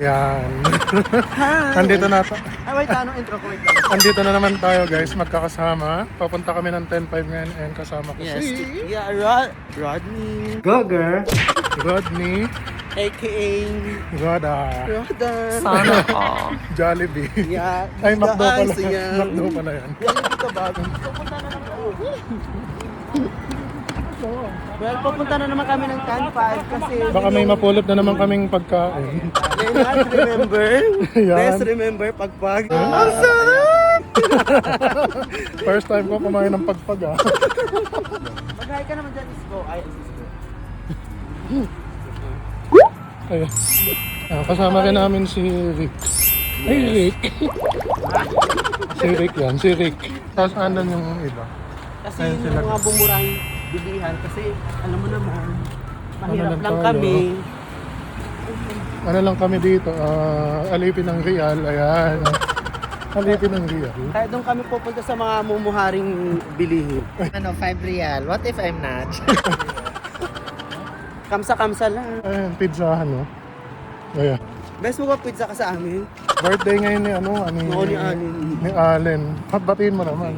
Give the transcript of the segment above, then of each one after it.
Yan. Hi! Andito na Wait, anong intro ko? Wait lang. Andito na naman tayo guys, magkakasama. Papunta kami ng 10-5 ngayon and kasama ko Yes, si yeah, Rodney. Gogger. Rodney, A.K.A. Roda, Roda. Sana all. Jollibee. Yeah. Ay, Macdo pala. Yeah. Macdo pala yan. Yan dito ba? Pupunta na naman kami. Well, pupunta na naman kami ng Can 5 kasi... Baka may mapulot na naman kaming pagkain. Let's remember. Yan. Let's remember pagpag. Ang sarap! First time ko kumain ng pagpag ah. Mag-hi ka naman dyan, Isko. Ay, Isko. Ayun. Kasama rin namin si Rick. Ay, Rick. Si Rick yan, si Rick. Tapos andan yung iba. Kasi Ayun yung sila. mga bumurang bilihan kasi alam mo naman, mahirap lang lang tayo? kami. Ano lang kami dito, alipin ng real, ayan. Alipin ng real. Kaya doon kami pupunta sa mga mumuharing bilihin. Ano, 5 real. What if I'm not? Kamsa-kamsa lang. Ayan, pizzahan no. Ayan. Best mo ba pizza ka sa amin? Birthday ngayon ni ano, Oo, ni Allen. Ni Allen. Batiin mo naman.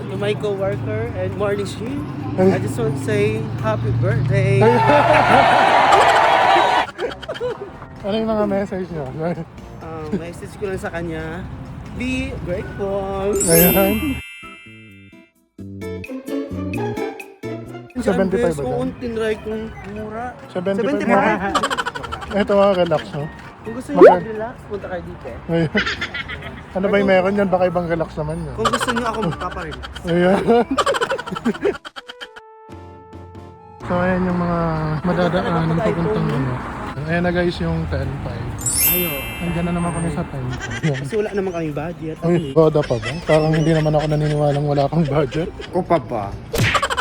To my co-worker and morning shift, I just want to say happy birthday. Ano yung mga message niya? Message ko lang sa kanya, be grateful. Ayan. 75 ba Best dyan? kung tinry kong mura. 75 mo. Ito relax no. Kung gusto niyo Magkano? mag-relax, punta kayo dito. Ayan. Ano ba yung meron yan? Baka ibang relax naman yan. Kung gusto niyo ako magpaparelax. Ayan. So ayan yung mga madadaanan papuntang ano. Ayan na guys yung 10-5. Ayo. Nandiyan na naman kami sa 10-5. Ayan. Kasi wala naman kaming budget. Uy, boda pa ba? Parang hindi naman ako naniniwalang wala kang budget. O pa ba?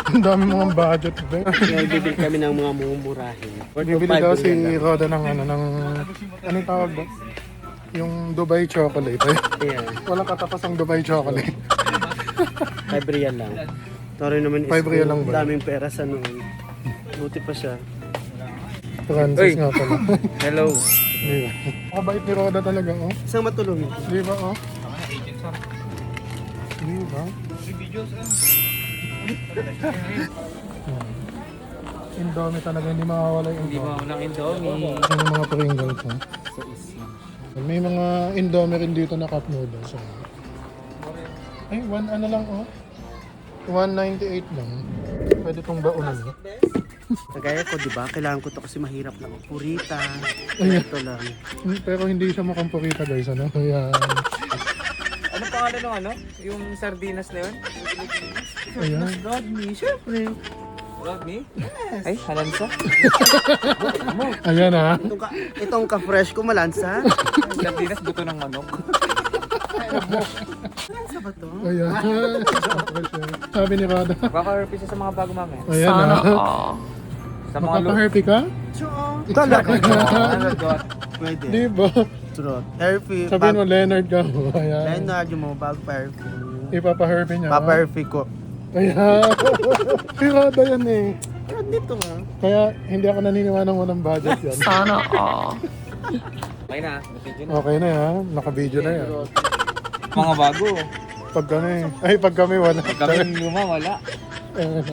Ang dami mga budget ba? Kaya bibili kami ng mga mumurahin. Bibili daw si Roda ng ano, ng... Anong tawag ba? Yung Dubai chocolate. Ay, Ayan. walang katapos ang Dubai chocolate. 5 real lang. Sorry naman 5 real lang ba? Daming pera sa noon. Buti pa siya. Francis nga pala. Hello. Di ba? Kabait ni Roda talaga, oh. Isang matulungin. Di ba, oh? Di ba? Indomie talaga, hindi mawawala yung Hindi Indomie. mo ng Indomie. Yung mga Pringles, ha? May mga Indomie rin dito na cup noodles. Oh. Ay, ano lang, oh. 198 lang. Pwede tong baunan. Kagaya ko, di ba? Kailangan ko to kasi mahirap lang. Purita. Ayan. Ito lang. Pero hindi siya mukhang purita, guys. Ano? Ayan. Ano pangalan ng ano? Yung sardinas na yun? Ayan. Rodney, syempre. Rodney? Ay, halansa? Ayan, ha? Itong ka-fresh ko, malansa. Sardinas, buto ng manok. Malansa ba to? Ayan. Sabi ni Roda. Baka-herpes sa mga bago mamaya. Ayan, ha? Sa mga Makaka-herpy ka? Talaga. Ano, God? Pwede. Di ba? Trot. Hairfee. Sabihin mo, Leonard ka. Ayan. Leonard, yung mga bag pa-hairfee. Ipapa-herpy niya. Papa-hairfee ko. Ayan. Si Roda yan eh. Pero dito nga. Kaya hindi ako naniniwala ng walang budget yan. Sana all. Okay na, na-video na. Okay na yan. Naka-video na yan. Mga bago. Pag kami wala. Pag kami luma, wala. Ayan.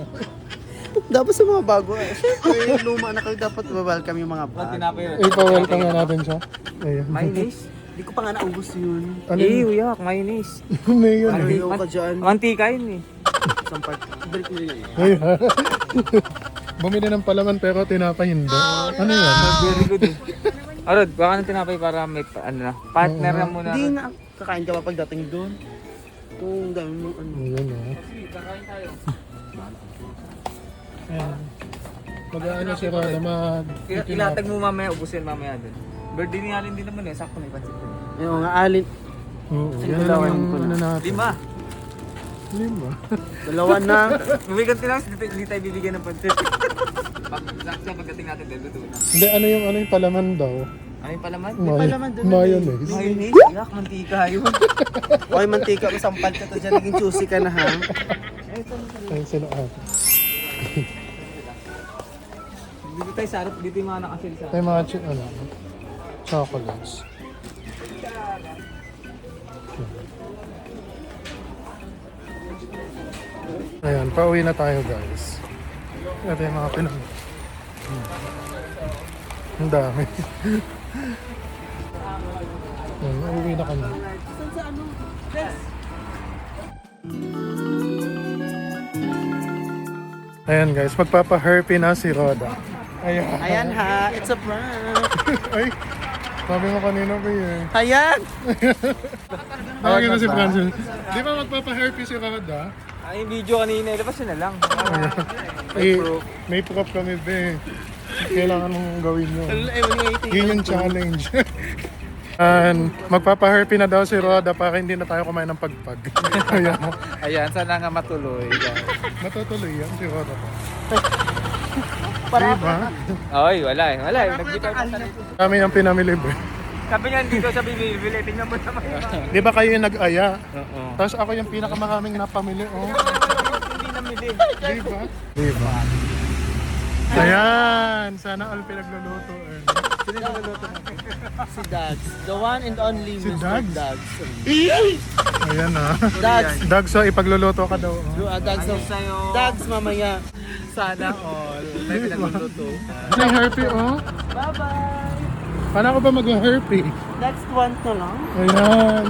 Dapat sa mga bago. Siyempre, yung luma na kayo dapat welcome yung mga Pag bag. tinapay yun. Ipa-welcome na natin siya. Ayan. Mayonnaise? Hindi ko pa nga naubos yun. Ano Eh, yun? uyak, mayonnaise. May yun Ano eh. yung ka dyan? Mantika yun eh. Isang part. Balik mo yun. Ayan. Bumili ng palaman pero tinapa hindi. Ano yan? Very good eh. Arod, baka nang tinapay para may ano na. Partner na muna. Hindi na. Kakain ka pa pagdating doon. Kung dami mo ano. Ayan o. Kakain tayo. Ayan. Mag-ano si Roda, Ilatag mo mamaya, ubusin mamaya dun. Birthday ni Alin din naman eh, sakto may pansit dun. Yung nga alin. Oo, Sige, yan lang dalawan yung ko na. ano natin. 5. 5. Dalawa na. Bumigyan lang, hindi tayo bibigyan ng pansit. Sakto pagdating natin, dito na. Hindi, ano yung palaman daw? Ano yung palaman? palaman doon. Mayonnaise. Mayonnaise? Yak, mantika yun. Okay, mantika ko. Sampal ka to dyan. Naging juicy ka na ha. Ayun sila ate. Dito tayo sa harap, dito yung mga nakasil sa Tayo mga ano. chocolates. Ayan, pauwi na tayo guys. Ito yung mga pinag... Ang dami. Ayan, uuwi na kami. Saan sa ano? Yes. Ayan guys, magpapa-herpy na si Roda. Ayan. Ayan ha, it's a prank. Ay, sabi mo kanina ba yun? Ayan! Tawagin na si Francis. Di ba magpapa-herpy si Roda? Ay, yung video kanina, ilabas yun na lang. May prop kami be. Kailangan mong gawin yun. Ay, Yun yung challenge. And magpapa-herpy na daw si Roda para hindi na tayo kumain ng pagpag. Ayan. Ayan, sana nga matuloy. Matutuloy yan si Roda. Para Diba? Ay, wala eh. Wala eh. Nagbitaw pa tayo. Kami ang pinamili be. Sabi nga dito sa bibili, tingnan mo naman. Di ba kayo yung nag-aya? Oo. Tapos ako yung pinakamaraming napamili. Oh. Hindi namili. Diba? Diba? Ayan! Sana all pinagluluto. Sino yung niluluto mo? Si Dags. The one and only Si Mr. Dags? Dags. Ayan na. Dags. Dag, so ipagluluto ka daw. Oh. Dags. Ano sa'yo? Dags mamaya. Sana all. May pinagluluto. May herpy, oh. Bye-bye! Paano ako ba mag-herpy? Next one na lang. Ayan.